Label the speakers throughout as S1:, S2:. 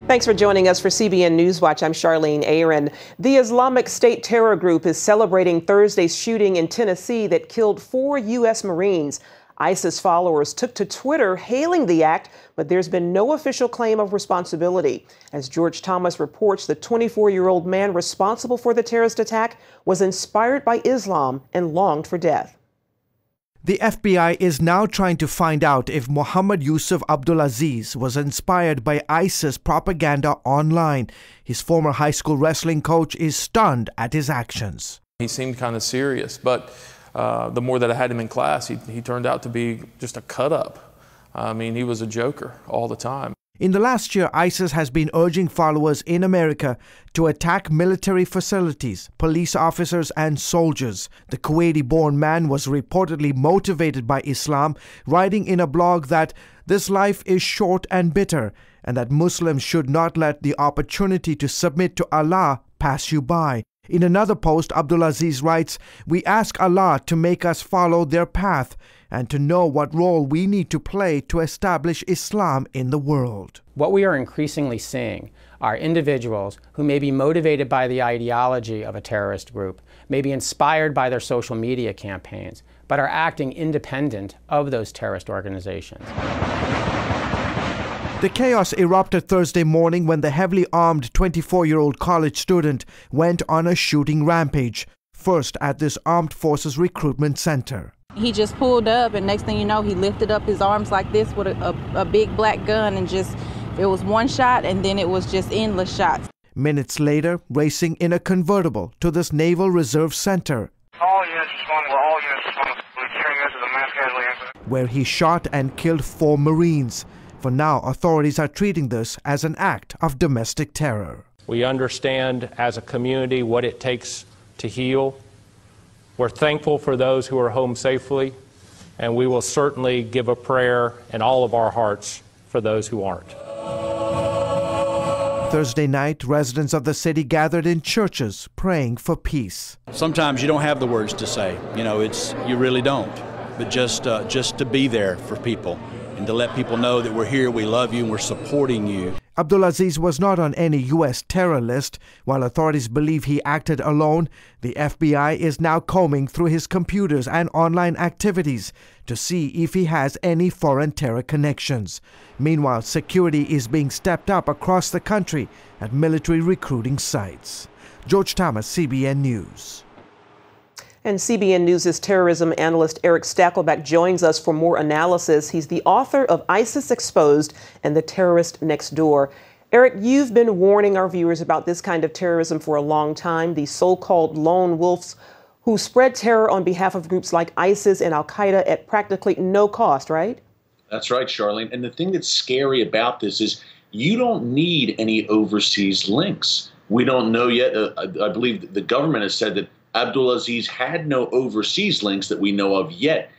S1: Thanks for joining us for CBN Newswatch. I'm Charlene Aaron. The Islamic State terror group is celebrating Thursday's shooting in Tennessee that killed 4 U.S. Marines. ISIS followers took to Twitter hailing the act, but there's been no official claim of responsibility. As George Thomas reports, the 24-year-old man responsible for the terrorist attack was inspired by Islam and longed for death.
S2: The FBI is now trying to find out if Mohammed Yusuf Abdulaziz was inspired by ISIS propaganda online. His former high school wrestling coach is stunned at his actions.
S3: He seemed kind of serious, but the more that I had him in class, he turned out to be just a cut-up. I mean, he was a joker all the time.
S2: In the last year, ISIS has been urging followers in America to attack military facilities, police officers, and soldiers. The Kuwaiti-born man was reportedly motivated by Islam, writing in a blog that this life is short and bitter, and that Muslims should not let the opportunity to submit to Allah pass you by. In another post, Abdulaziz writes, "We ask Allah to make us follow their path and to know what role we need to play to establish Islam in the world."
S4: What we are increasingly seeing are individuals who may be motivated by the ideology of a terrorist group, may be inspired by their social media campaigns, but are acting independent of those terrorist organizations.
S2: The chaos erupted Thursday morning when the heavily armed 24-year-old college student went on a shooting rampage, first at this armed forces recruitment center.
S5: He just pulled up, and next thing you know, he lifted up his arms like this with a big black gun, and it was one shot, and then it was just endless shots.
S2: Minutes later, racing in a convertible to this Naval Reserve Center, where he shot and killed 4 Marines. For now, authorities are treating this as an act of domestic terror.
S6: We understand as a community what it takes to heal. We're thankful for those who are home safely, and we will certainly give a prayer in all of our hearts for those who aren't.
S2: Thursday night, residents of the city gathered in churches praying for peace.
S7: Sometimes you don't have the words to say, you really don't, but just to be there for people and to let people know that we're here, we love you, and we're supporting you.
S2: Abdulaziz was not on any U.S. terror list. While authorities believe he acted alone, the FBI is now combing through his computers and online activities to see if he has any foreign terror connections. Meanwhile, security is being stepped up across the country at military recruiting sites. George Thomas, CBN News.
S1: And CBN News' terrorism analyst Eric Stakelbeck joins us for more analysis. He's the author of ISIS Exposed and the Terrorist Next Door. Eric, you've been warning our viewers about this kind of terrorism for a long time, these so-called lone wolves who spread terror on behalf of groups like ISIS and Al-Qaeda at practically no cost, right?
S8: That's right, Charlene. And the thing that's scary about this is you don't need any overseas links. We don't know yet. I believe the government has said that Abdulaziz had no overseas links that we know of yet.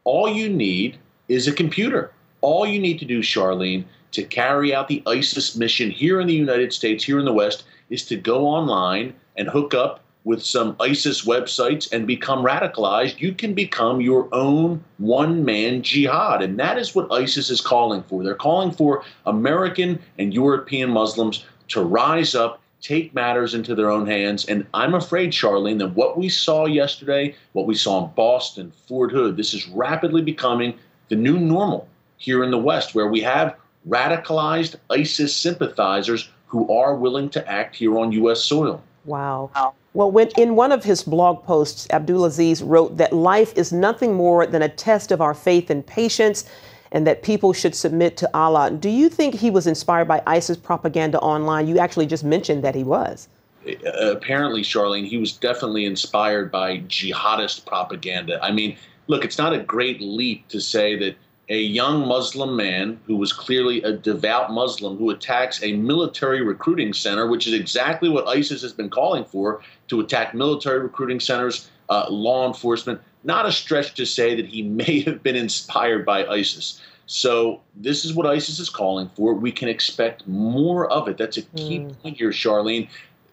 S8: All you need is a computer. All you need to do, Charlene, to carry out the ISIS mission here in the United States, here in the West, is to go online and hook up with some ISIS websites and become radicalized. You can become your own one-man jihad. And that is what ISIS is calling for. They're calling for American and European Muslims to rise up, take matters into their own hands. And I'm afraid, Charlene, that what we saw yesterday, what we saw in Boston, Fort Hood, this is rapidly becoming the new normal here in the West, where we have radicalized ISIS sympathizers who are willing to act here on U.S. soil.
S1: Wow. Well, in one of his blog posts, Abdulaziz wrote that life is nothing more than a test of our faith and patience, and that people should submit to Allah. Do you think he was inspired by ISIS propaganda online? You actually just mentioned that he was.
S8: Apparently, Charlene, he was definitely inspired by jihadist propaganda. I mean, look, it's not a great leap to say that a young Muslim man who was clearly a devout Muslim who attacks a military recruiting center, which is exactly what ISIS has been calling for, to attack military recruiting centers, law enforcement, not a stretch to say that he may have been inspired by ISIS. So this is what ISIS is calling for. We can expect more of it. That's a key point here, Charlene.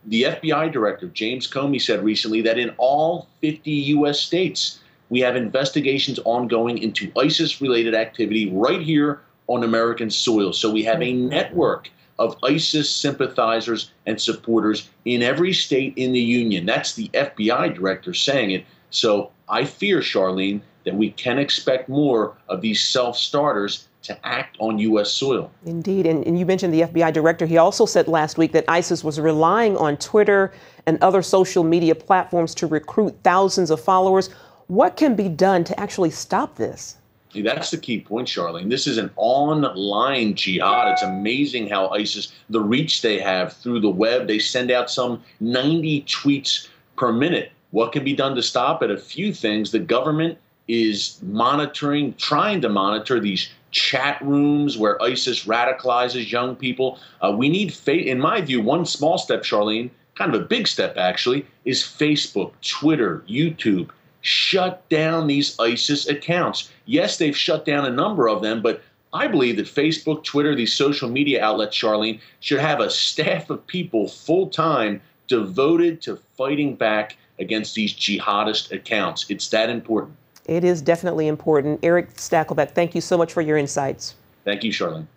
S8: The FBI director, James Comey, said recently that in all 50 U.S. states, we have investigations ongoing into ISIS-related activity right here on American soil. So we have a network of ISIS sympathizers and supporters in every state in the union. That's the FBI director saying it. So I fear, Charlene, that we can expect more of these self-starters to act on U.S. soil.
S1: Indeed. And you mentioned the FBI director. He also said last week that ISIS was relying on Twitter and other social media platforms to recruit thousands of followers. What can be done to actually stop this?
S8: That's the key point, Charlene. This is an online jihad. It's amazing how ISIS, the reach they have through the web, they send out some 90 tweets per minute. What can be done to stop it? A few things. The government is monitoring, trying to monitor these chat rooms where ISIS radicalizes young people. We need, in my view, one small step, Charlene, kind of a big step actually, is Facebook, Twitter, YouTube. Shut down these ISIS accounts. Yes, they've shut down a number of them, but I believe that Facebook, Twitter, these social media outlets, Charlene, should have a staff of people full-time devoted to fighting back against these jihadist accounts. It's that important.
S1: It is definitely important. Eric Stakelbeck, thank you so much for your insights.
S8: Thank you, Charlene.